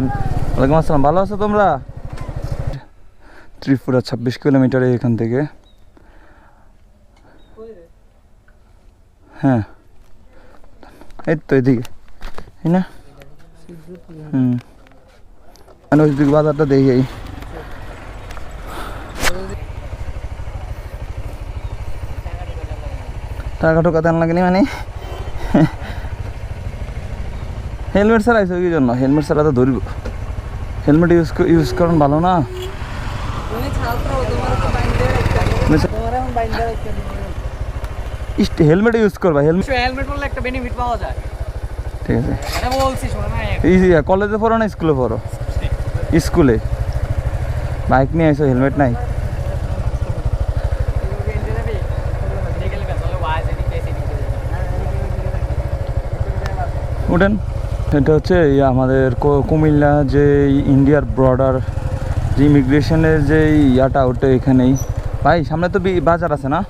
ওয়ালাইকুম আসসালাম, ভালো আছো তোমরা? ত্রিপুরা 26 কিলোমিটার এখান থেকে। হ্যাঁ, এই তো এদিকে, তাই না? মানে ওইদিকে বাজারটা দেখি। টাকা টোকা দেন লাগেনি মানে হেলমেট ছাড়া আইসো কি জন্য? হেলমেট ছাড়া তো ধরব। হেলমেট ইউজ করেন ভালো না? হেলমেট ইউজ করবা। হেলমেট বললে একটা বেনিফিট পাওয়া যায়। ঠিক আছে, কলেজে পড়ো না স্কুলে পড়ো? স্কুলে। বাইক নিয়ে আইসো, হেলমেট নাই? উঠেন। এটা হচ্ছে আমাদের কুমিল্লা যে ইন্ডিয়ার বর্ডার যে ইমিগ্রেশনের যে ইয়াটা, ওটা এখানেই। ভাই সামনে তো বাজার আছে না?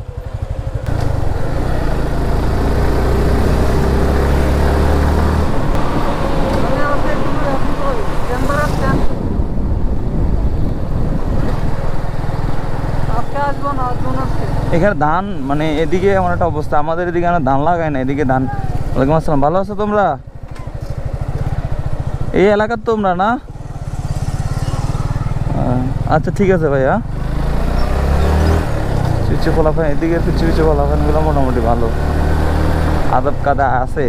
এখানে ধান মানে এদিকে এমন একটা অবস্থা, আমাদের এদিকে ধান লাগায় না, এদিকে ধান। ওয়ালাইকুম আসসালাম, ভালো আছো তোমরা? এই এলাকার তোমরা না? আচ্ছা ঠিক আছে ভাইয়া। পিছু ফলাফান এদিকে, পিছু ফলাফানগুলো মোটামুটি ভালো, আদব কাদা আছে।